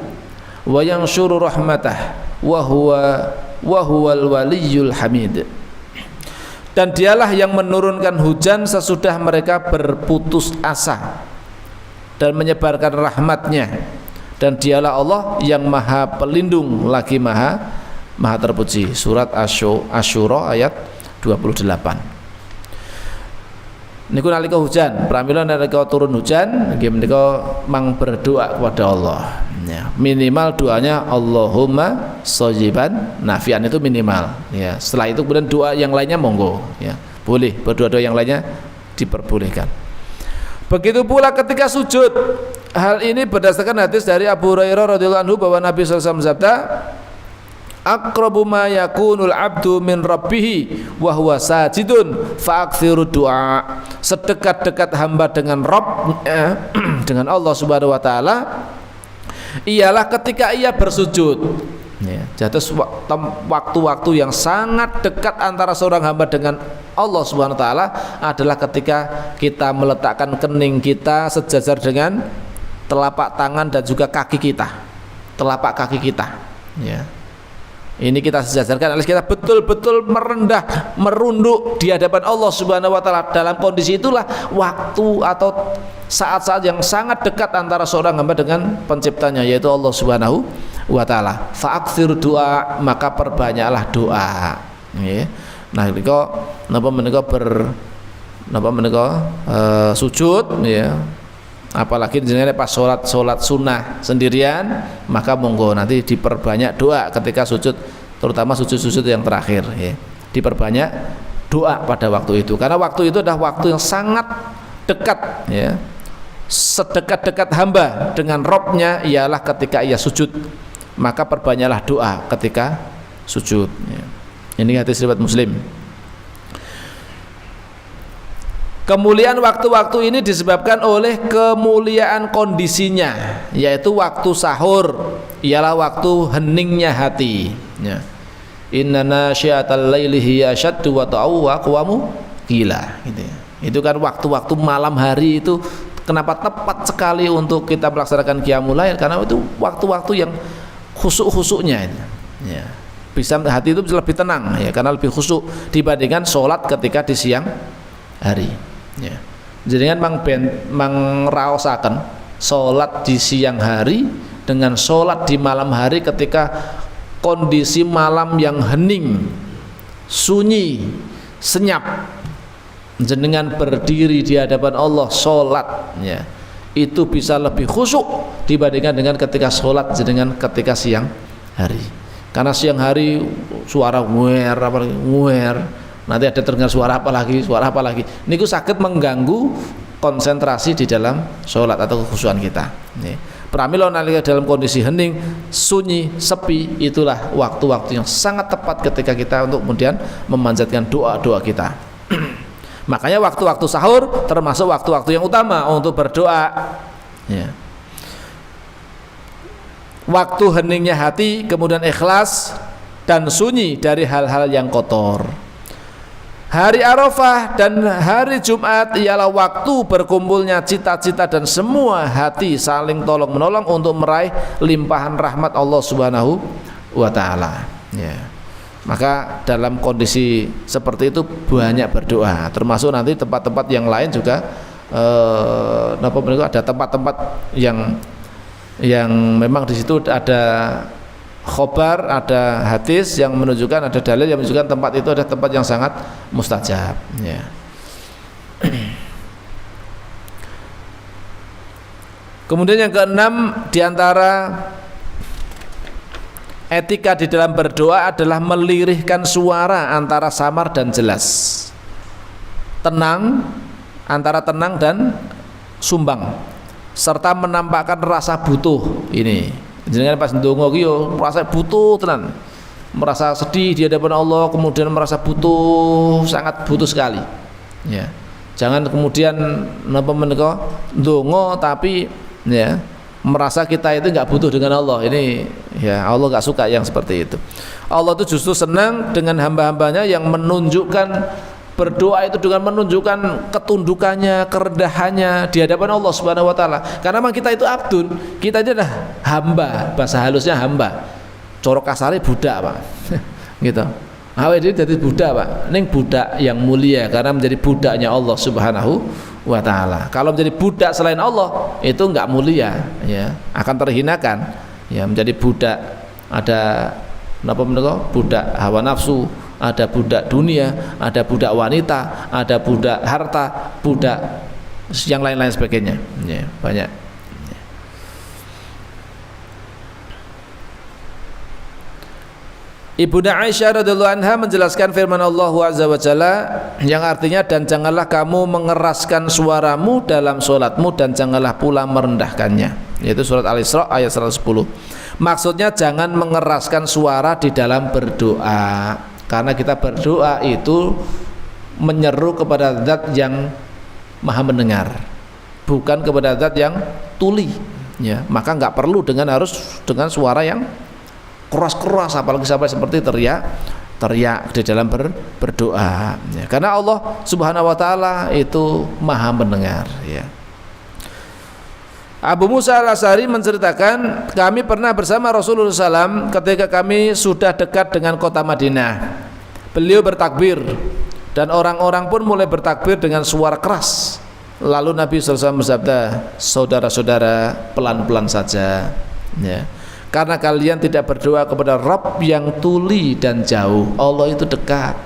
wa yanshuru rahmatah wa huwal waliyyul hamid. Dan dialah yang menurunkan hujan sesudah mereka berputus asa dan menyebarkan rahmatnya, dan dialah Allah yang maha pelindung lagi maha terpuji. Surat Asy-Syura ayat 28. Niku nalika hujan, pramila nalika turun hujan nggih menika mang berdoa kepada Allah, ya. Minimal doanya Allahumma shayyiban nafian, itu minimal, ya. Setelah itu kemudian doa yang lainnya monggo, ya, boleh berdoa-doa yang lainnya diperbolehkan. Begitu pula ketika sujud. Hal ini berdasarkan hadis dari Abu Hurairah radhiyallahu anhu bahwa Nabi sallallahu alaihi wasallam bersabda, aqrabu ma yakunul abdu min rabbih wa huwa sajidun fa'akthiru du'a. Sedekat-dekat hamba dengan Rabb, dengan Allah Subhanahu wa taala ialah ketika ia bersujud, ya. Jadi waktu-waktu yang sangat dekat antara seorang hamba dengan Allah Subhanahu wa taala adalah ketika kita meletakkan kening kita sejajar dengan telapak tangan dan juga kaki kita, telapak kaki kita, ya. Ini kita sejajarkan, alias kita betul-betul merendah, merunduk di hadapan Allah Subhanahu wa taala. Dalam kondisi itulah waktu atau saat-saat yang sangat dekat antara seorang hamba dengan penciptanya, yaitu Allah Subhanahu wa taala. Fa'aktsir doa, maka perbanyaklah doa, ya. Nah, napa menika sujud, ya. Apalagi jenenge pas salat sunnah sendirian, maka monggo nanti diperbanyak doa ketika sujud, terutama sujud-sujud yang terakhir, ya. Diperbanyak doa pada waktu itu, karena waktu itu adalah waktu yang sangat dekat, ya. Sedekat-dekat hamba dengan Rabb-nya ialah ketika ia sujud, maka perbanyaklah doa ketika sujud, ya. Ini hadis riwayat Muslim. Kemuliaan waktu-waktu ini disebabkan oleh kemuliaan kondisinya, yaitu waktu sahur ialah waktu heningnya hati, ya. Inna nasyiatal laili hiya asyaddu wa ta'u wa aqwamu qila, gitu, ya. Itu kan waktu-waktu malam hari itu kenapa tepat sekali untuk kita melaksanakan qiyamul lail, karena itu waktu-waktu yang khusuk-khusuknya, ya. Bisa hati itu bisa lebih tenang, ya, karena lebih khusuk dibandingkan sholat ketika di siang hari, ya. Jadi kan raosaken sholat di siang hari dengan sholat di malam hari ketika kondisi malam yang hening, sunyi, senyap, jenengan berdiri di hadapan Allah sholat, ya, itu bisa lebih khusyuk dibandingkan dengan ketika sholat jenengan ketika siang hari. Karena siang hari suara nguer, nanti ada terdengar suara apa lagi, niku sakit mengganggu konsentrasi di dalam sholat atau kekhusyuan kita, ya. Pramila nalika dalam kondisi hening, sunyi, sepi, itulah waktu-waktu yang sangat tepat ketika kita untuk kemudian memanjatkan doa-doa kita. Makanya waktu-waktu sahur termasuk waktu-waktu yang utama untuk berdoa. Ya. Waktu heningnya hati, kemudian ikhlas dan sunyi dari hal-hal yang kotor. Hari Arafah dan hari Jumat ialah waktu berkumpulnya cita-cita dan semua hati saling tolong-menolong untuk meraih limpahan rahmat Allah Subhanahu wa taala. Ya. Maka dalam kondisi seperti itu banyak berdoa, termasuk nanti tempat-tempat yang lain juga ada tempat-tempat yang memang di situ ada khobar, ada hadis yang menunjukkan, ada dalil yang menunjukkan tempat itu adalah tempat yang sangat mustajab. Ya. Kemudian yang keenam, diantara etika di dalam berdoa adalah melirihkan suara antara samar dan jelas, tenang, antara tenang dan sumbang, serta menampakkan rasa butuh. Ini jenengan pas ndonga ki yo merasa butuh tenan, merasa sedih di hadapan Allah, kemudian merasa butuh, sangat butuh sekali. Ya. Jangan kemudian napa menika ndonga tapi ya merasa kita itu enggak butuh dengan Allah. Ini ya Allah enggak suka yang seperti itu. Allah itu justru senang dengan hamba-hambanya yang menunjukkan berdoa itu dengan menunjukkan ketundukannya, kerendahannya di hadapan Allah Subhanahu wa taala. Karena memang kita itu abdun, kita itu adalah hamba, bahasa halusnya hamba. Coro kasare budak, Pak. Gitu. Awake dhewe dadi budak, Pak. Ning budak yang mulia karena menjadi budaknya Allah Subhanahu wa taala. Kalau menjadi budak selain Allah, itu enggak mulia, ya, akan terhinakan. Ya, menjadi budak ada napa menika? Budak hawa nafsu, ada budak dunia, ada budak wanita, ada budak harta, budak yang lain-lain sebagainya. Ya, banyak. Ibunda Aisyah radhiyallahu anha menjelaskan firman Allah azza wa jalla yang artinya, dan janganlah kamu mengeraskan suaramu dalam solatmu dan janganlah pula merendahkannya, yaitu surat Al-Isra ayat 110. Maksudnya jangan mengeraskan suara di dalam berdoa, karena kita berdoa itu menyeru kepada zat yang maha mendengar, bukan kepada zat yang tuli, ya. Maka nggak perlu harus dengan suara yang keras-keras, apalagi sampai seperti teriak di dalam berdoa, ya. Karena Allah Subhanahu wa taala itu maha mendengar, ya. Abu Musa al-Asy'ari menceritakan, kami pernah bersama Rasulullah SAW ketika kami sudah dekat dengan kota Madinah. Beliau bertakbir dan orang-orang pun mulai bertakbir dengan suara keras. Lalu Nabi SAW bersabda, saudara-saudara, pelan-pelan saja, ya. Karena kalian tidak berdoa kepada Rabb yang tuli dan jauh. Allah itu dekat,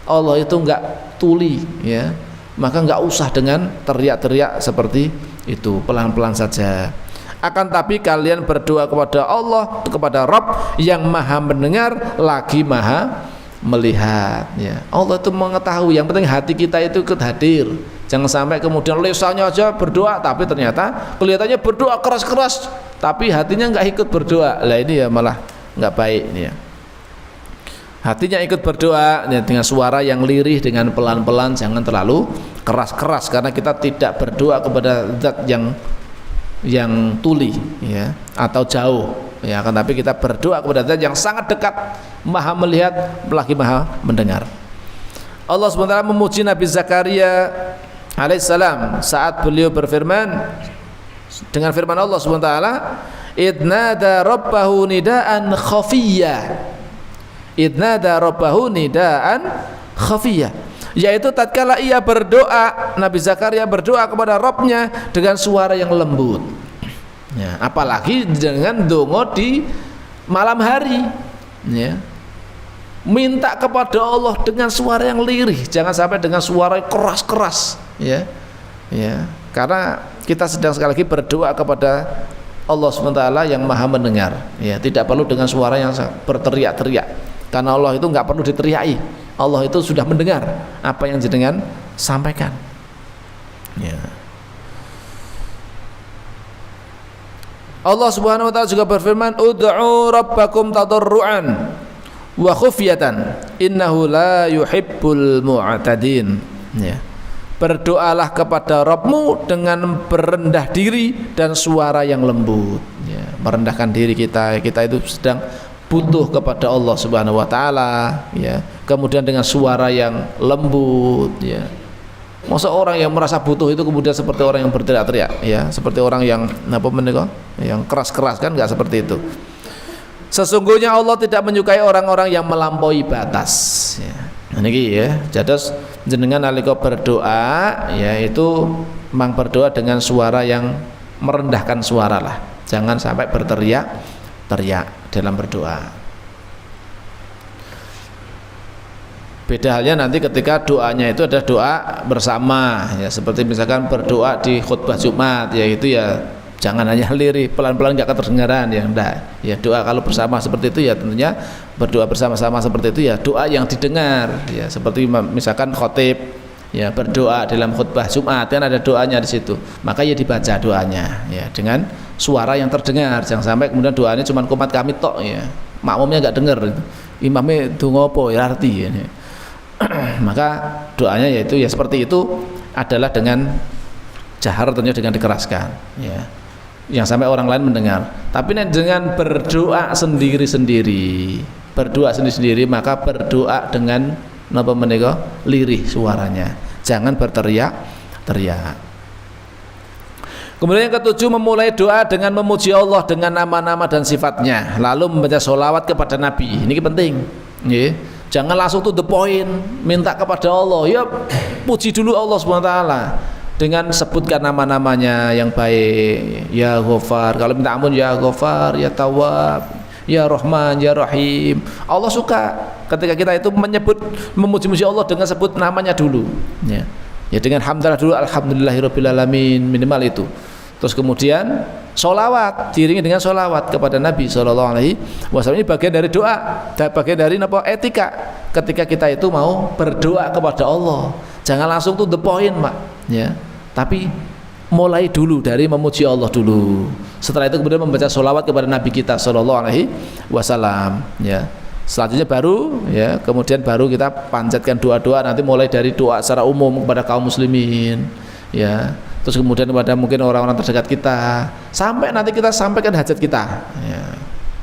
Allah itu enggak tuli, ya. Maka enggak usah dengan teriak-teriak seperti itu, pelan-pelan saja. Akan tapi kalian berdoa kepada Allah, kepada Rabb yang maha mendengar lagi maha melihat, ya. Allah itu mengetahui, yang penting hati kita itu ikut hadir. Jangan sampai kemudian lisannya aja berdoa tapi ternyata kelihatannya berdoa keras-keras tapi hatinya nggak ikut berdoa. Lah ini ya malah nggak baik ini, ya. Hatinya ikut berdoa, ya, dengan suara yang lirih, dengan pelan-pelan, jangan terlalu keras-keras, karena kita tidak berdoa kepada zat yang tuli, ya, atau jauh, ya. Akan tapi kita berdoa kepada zat yang sangat dekat, maha melihat lagi maha mendengar. Allah SWT memuji Nabi Zakaria alaihissalam saat beliau berfirman dengan firman Allah SWT, idnada rabbahu nidaan khafiyya, idnada rabbahu nidaan khafiyya, yaitu tatkala ia berdoa, Nabi Zakaria berdoa kepada Rabbnya dengan suara yang lembut, ya, apalagi dengan dongo di malam hari, ya. Minta kepada Allah dengan suara yang lirih, jangan sampai dengan suara keras-keras, ya, ya. Karena kita sedang sekali lagi berdoa kepada Allah SWT yang maha mendengar, ya. Tidak perlu dengan suara yang berteriak-teriak, karena Allah itu nggak perlu diteriaki. Allah itu sudah mendengar apa yang jenengan sampaikan, ya. Allah Subhanahu wa taala juga berfirman, "Ud'u rabbakum tadarruan wa khufyatan innahu la yuhibbul mu'tadin." Ya. Berdoalah kepada Rabbmu dengan berendah diri dan suara yang lembut. Ya, merendahkan diri kita itu sedang butuh kepada Allah Subhanahu wa taala, ya. Kemudian dengan suara yang lembut, ya. Masa orang yang merasa butuh itu kemudian seperti orang yang berteriak-teriak, ya, seperti orang yang yang keras-keras, kan enggak seperti itu. Sesungguhnya Allah tidak menyukai orang-orang yang melampaui batas, ya. Niki ya, jados jenengan nalika berdoa ya itu memang berdoa dengan suara yang merendahkan suara lah. Jangan sampai berteriak-teriak dalam berdoa. Beda halnya nanti ketika doanya itu ada doa bersama, ya, seperti misalkan berdoa di khutbah Jumat, ya itu ya jangan hanya lirih pelan-pelan nggak keterdengaran, ya enggak. Ya doa kalau bersama seperti itu ya tentunya berdoa bersama-sama seperti itu ya doa yang didengar, ya seperti misalkan khotib ya berdoa dalam khutbah Jumat kan ada doanya di situ, maka ya dibaca doanya ya dengan suara yang terdengar, jangan sampai kemudian doanya cuma kumat kami tok, ya makmumnya nggak dengar, imamnya donga apa ya arti ya. Maka doanya yaitu ya seperti itu adalah dengan jahar, tentunya dengan dikeraskan, ya, yang sampai orang lain mendengar. Tapi dengan berdoa sendiri-sendiri, maka berdoa dengan napa menika lirih suaranya, jangan berteriak-teriak. Kemudian yang ketujuh, memulai doa dengan memuji Allah dengan nama-nama dan sifatnya, lalu membaca sholawat kepada Nabi. Ini penting, ya. Jangan langsung to the point minta kepada Allah, ya puji dulu Allah Subhanahu wa taala dengan sebutkan nama-namanya yang baik, ya Ghafar, kalau minta ampun ya Ghafar, ya Tawwab, ya Rahman, ya Rahim. Allah suka ketika kita itu memuji-muji Allah dengan sebut namanya dulu, ya. Ya dengan hamdalah dulu, alhamdulillahirabbil alamin, minimal itu. Terus kemudian sholawat, diiringi dengan sholawat kepada Nabi SAW. Ini bagian dari doa, bagian dari etika ketika kita itu mau berdoa kepada Allah. Jangan langsung to the point, Mak, ya. Tapi mulai dulu dari memuji Allah dulu. Setelah itu kemudian membaca sholawat kepada Nabi kita SAW, ya. Selanjutnya baru, ya, kemudian baru kita panjatkan doa-doa, nanti mulai dari doa secara umum kepada kaum muslimin, ya. Terus kemudian kepada mungkin orang-orang terdekat kita, sampai nanti kita sampaikan hajat kita, ya.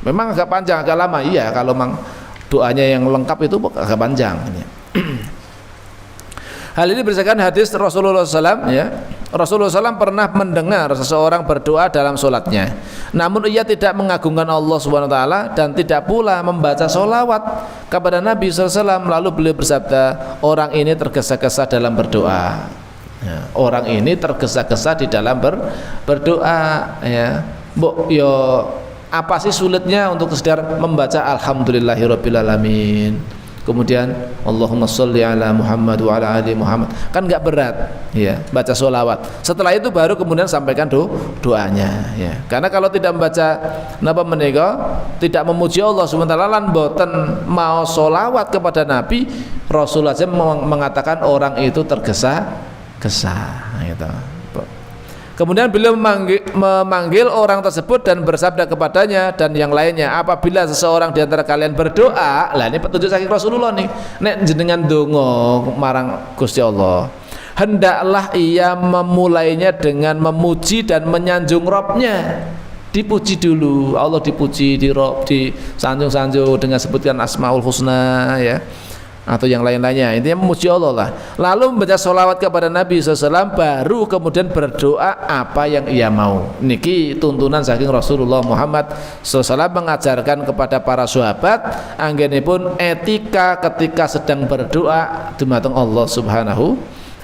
Memang agak panjang, agak lama, iya, kalau memang doanya yang lengkap itu agak panjang, ya. Hal ini berdasarkan hadis Rasulullah SAW, ya. Rasulullah SAW pernah mendengar seseorang berdoa dalam sholatnya, namun ia tidak mengagungkan Allah Subhanahu Wa Taala dan tidak pula membaca sholawat kepada Nabi SAW. Lalu beliau bersabda, orang ini tergesa-gesa dalam berdoa. Ya, orang ini tergesa-gesa di dalam berdoa, ya. Mbok yo apa sih sulitnya untuk sekedar membaca alhamdulillahirabbil alamin, kemudian Allahumma sholli ala Muhammad wa ala ali Muhammad, kan enggak berat, ya, baca sholawat. Setelah itu baru kemudian sampaikan doanya, ya. Karena kalau tidak membaca napa menika, tidak memuji Allah Subhanahu wa taala lan boten mau sholawat kepada Nabi, Rasulullah mengatakan orang itu tergesa-gesa, gitu. Kemudian beliau memanggil orang tersebut dan bersabda kepadanya dan yang lainnya, apabila seseorang di antara kalian berdoa, lah ini petunjuk saking Rasulullah nih, nek jenengan donga marang Gusti Allah, hendaklah ia memulainya dengan memuji dan menyanjung Rabbnya. Dipuji dulu, Allah dipuji, disanjung-sanjung dengan sebutkan Asmaul Husna, ya, atau yang lain-lainnya, intinya memuji Allah lah. Lalu membaca sholawat kepada Nabi SAW, baru kemudian berdoa apa yang ia mau. Niki tuntunan saking Rasulullah Muhammad SAW mengajarkan kepada para sahabat anggenipun etika ketika sedang berdoa dumateng Allah Subhanahu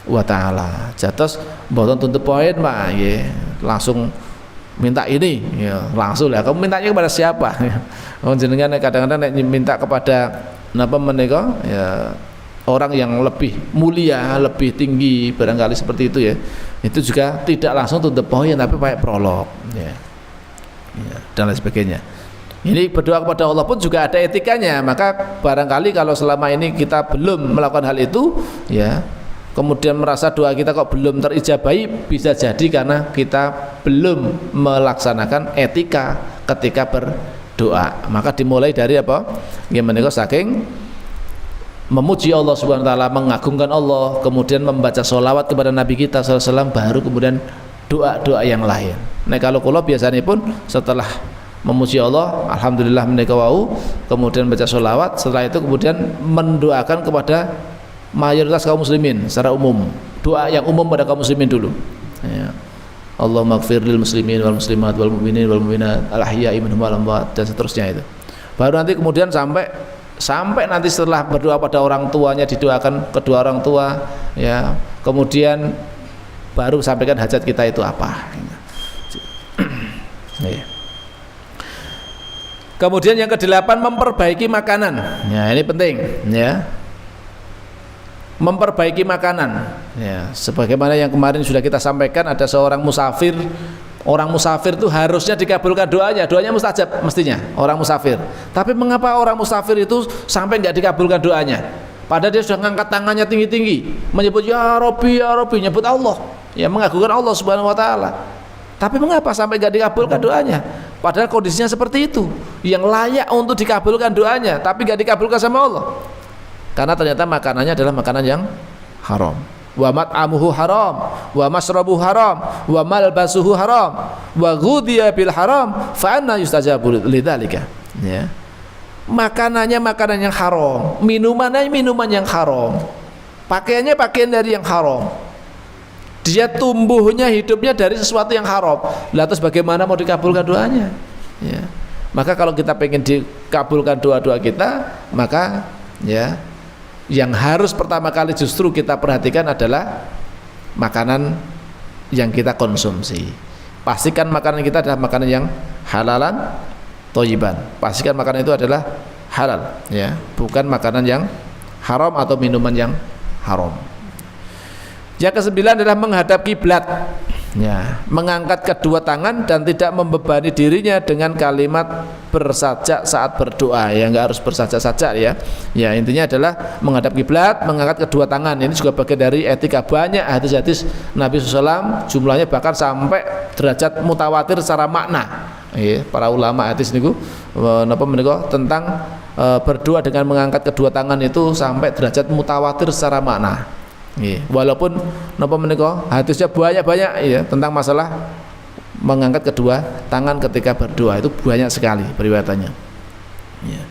wa taala. Jatos mboten tuntut poin, Pak, nggih. Langsung minta ini, ya, langsung lah. Kamu mintanya kepada siapa? Jenengan kadang-kadang minta kepada napa menika, ya, orang yang lebih mulia, lebih tinggi, barangkali seperti itu, ya. Itu juga tidak langsung to the point, tapi pakai prolog, ya. Ya, dan lain sebagainya. Ini berdoa kepada Allah pun juga ada etikanya. Maka barangkali kalau selama ini kita belum melakukan hal itu, ya, kemudian merasa doa kita kok belum terijabahi, bisa jadi karena kita belum melaksanakan etika ketika berdoa. Maka dimulai dari apa? Gimana kok saking memuji Allah Subhanahu wa taala, mengagungkan Allah, kemudian membaca sholawat kepada Nabi kita SAW, baru kemudian doa-doa yang lain. Nah kalau kula biasanya pun setelah memuji Allah, alhamdulillah menika wau, kemudian baca sholawat, setelah itu kemudian mendoakan kepada mayoritas kaum muslimin secara umum, doa yang umum pada kaum muslimin dulu ya. Allahumma ighfir lil muslimin wal muslimat wal mu'minin wal mu'minat al ahya'i minhum wal amwat, dan seterusnya itu. Baru nanti kemudian sampai nanti setelah berdoa pada orang tuanya, didoakan kedua orang tua ya, kemudian baru sampaikan hajat kita itu apa ya. Kemudian yang ke-8, memperbaiki makanan ya, ini penting ya, memperbaiki makanan ya, sebagaimana yang kemarin sudah kita sampaikan, ada seorang musafir. Orang musafir itu harusnya dikabulkan doanya mustajab mestinya orang musafir. Tapi mengapa orang musafir itu sampai nggak dikabulkan doanya? Padahal dia sudah ngangkat tangannya tinggi-tinggi, menyebut ya Rabbi, nyebut Allah, ya mengagungkan Allah Subhanahu wa taala. Tapi mengapa sampai nggak dikabulkan doanya? Padahal kondisinya seperti itu, yang layak untuk dikabulkan doanya, tapi nggak dikabulkan sama Allah. Karena ternyata makanannya adalah makanan yang haram. Wa mat'amuhu haram, wa masrabuhu haram, wa malbasuhu haram, wa ghudhiya bil haram, fa anna yustajabu lidzalika ya. Makanannya makanan yang haram, minumannya minuman yang haram, pakaiannya pakaian dari yang haram, dia tumbuhnya hidupnya dari sesuatu yang haram. Lah terus bagaimana mau dikabulkan doanya ya? Maka kalau kita pengen dikabulkan doa-doa kita, maka ya yang harus pertama kali justru kita perhatikan adalah makanan yang kita konsumsi. Pastikan makanan kita adalah makanan yang halalan thayyiban. Pastikan makanan itu adalah halal ya, bukan makanan yang haram atau minuman yang haram. Yang ke-9 adalah menghadap kiblat ya, mengangkat kedua tangan dan tidak membebani dirinya dengan kalimat bersajak saat berdoa ya, enggak harus bersajak-sajak ya. Ya intinya adalah menghadap kiblat, mengangkat kedua tangan. Ini juga bagian dari etika. Banyak hadis-hadis Nabi SAW, jumlahnya bahkan sampai derajat mutawatir secara makna ya. Para ulama hadis niku napa menika tentang berdoa dengan mengangkat kedua tangan itu sampai derajat mutawatir secara makna. Walaupun napa menika hadisnya banyak-banyak ya tentang masalah mengangkat kedua tangan ketika berdoa, itu banyak sekali periwayatannya ya.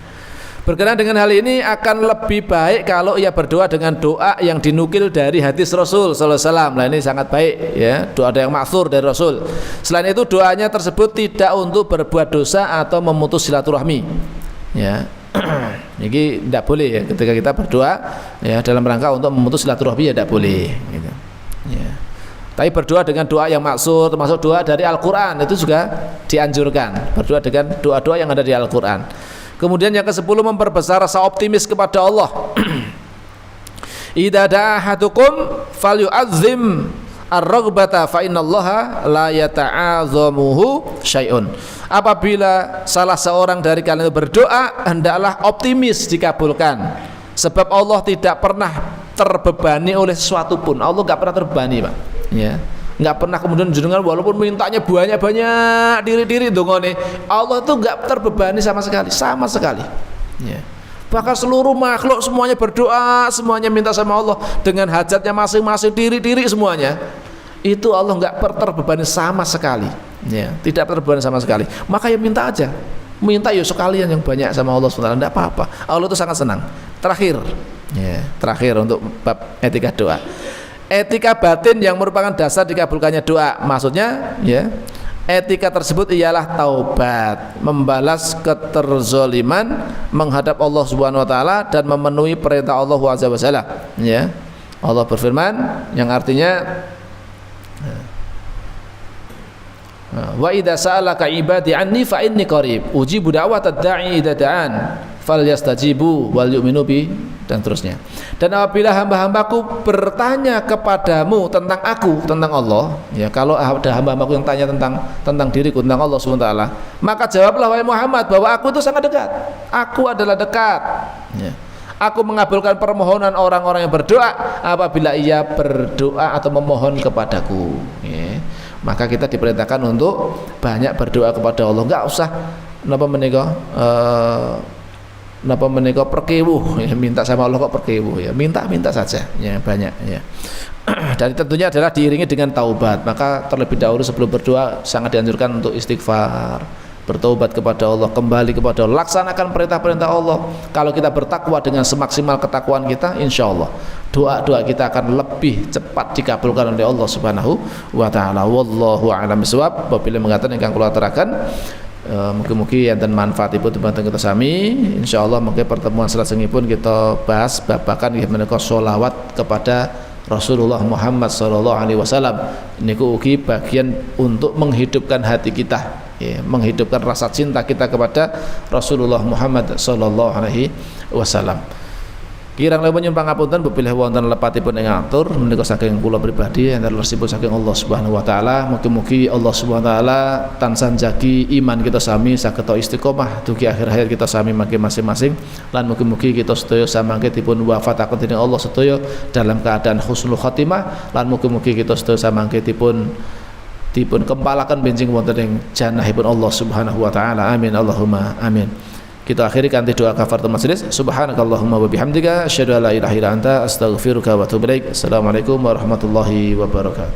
Berkenaan dengan hal ini, akan lebih baik kalau ia berdoa dengan doa yang dinukil dari hadis Rasul sallallahu alaihi wasallam. Nah ini sangat baik ya, doa yang maksur dari Rasul. Selain itu doanya tersebut tidak untuk berbuat dosa atau memutus silaturahmi ya. Ini tidak boleh ya, ketika kita berdoa ya dalam rangka untuk memutus silaturahmi ya tidak boleh gitu. Ya. Tapi berdoa dengan doa yang maksud, termasuk doa dari Al-Quran, itu juga dianjurkan. Berdoa dengan doa-doa yang ada di Al-Quran. Kemudian yang ke-10, memperbesar rasa optimis kepada Allah. Idza da'a ahadukum falyu'azzim ar-raghbata fa innallaha la yata'azamuhu syai'un. Apabila salah seorang dari kalian berdoa, hendaklah optimis dikabulkan, sebab Allah tidak pernah terbebani oleh sesuatu pun. Allah enggak pernah terbebani, Pak. Ya. Enggak pernah kemudian jenengan walaupun mintanya banyak-banyak diri-diri dongone, Allah itu enggak terbebani sama sekali. Ya. Bahkan seluruh makhluk semuanya berdoa, semuanya minta sama Allah dengan hajatnya masing-masing, diri-diri semuanya. Itu Allah enggak terbebani sama sekali. Ya, tidak terbebani sama sekali. Maka ya minta aja. Minta ya sekalian yang banyak sama Allah SWT, enggak apa-apa. Allah itu sangat senang. Terakhir untuk bab etika doa. Etika batin yang merupakan dasar dikabulkannya doa. Maksudnya ya, etika tersebut ialah taubat, membalas keterzoliman menghadap Allah Subhanahu wa taala dan memenuhi perintah Allah Azza wa Jalla. Ya. Allah berfirman yang artinya wa idza sa'alaka ibadi anni fa inni qarib ujibu da'watad da'i idza da'an falyastajibu wal yu'minu bi, dan terusnya. Dan apabila hamba-hambaku bertanya kepadamu tentang aku, tentang Allah ya, kalau ada hamba-hambaku yang tanya tentang diriku, tentang Allah SWT, maka jawablah wahai Muhammad bahwa aku itu sangat dekat, aku adalah dekat ya. Aku mengabulkan permohonan orang-orang yang berdoa apabila ia berdoa atau memohon kepadaku. Ya. Maka kita diperintahkan untuk banyak berdoa kepada Allah. Enggak usah napa menika perkewuh ya, minta sama Allah kok perkewuh ya. Minta saja ya, banyak ya. Dan tentunya adalah diiringi dengan taubat. Maka terlebih dahulu sebelum berdoa sangat dianjurkan untuk istighfar, bertaubat kepada Allah, kembali kepada Allah, laksanakan perintah-perintah Allah. Kalau kita bertakwa dengan semaksimal ketakwaan kita, insya Allah doa-doa kita akan lebih cepat dikabulkan oleh Allah Subhanahu wa taala. Wallahu a'lam bishawab. Apabila mengatakan ingkang kula aturaken, mugi-mugi enten manfaatipun dumateng kita sami. Insyaallah mengke pertemuan salajengipun kita bahas babakan nggih menika sholawat kepada Rasulullah Muhammad sallallahu alaihi wasallam. Niku ugi bagian untuk menghidupkan hati kita, ya, menghidupkan rasa cinta kita kepada Rasulullah Muhammad sallallahu alaihi wasallam. Kirang lewat nyumpang ngapunten bepilih wonten lepatipun ing atur menika saking kula pribadi enten resipun saking Allah Subhanahu wa taala. Mugi-mugi Allah Subhanahu wa taala tansah jagi iman kita sami saged istiqomah dugi akhir hayat kita sami mangke masing-masing lan mugi-mugi kita sedaya samangke dipun wafataken dening Allah sedaya dalam keadaan husnul khotimah lan mugi-mugi kita sedaya samangke dipun kempalaken benjing wonten ing janahipun Allah Subhanahu wa taala. Amin Allahumma amin. Kita akhiri kanthi doa kafaratul majelis. Subhanakallahumma wa bihamdika asyhadu an la ilaha illa anta astaghfiruka wa atubu ilaik. Assalamualaikum warahmatullahi wabarakatuh.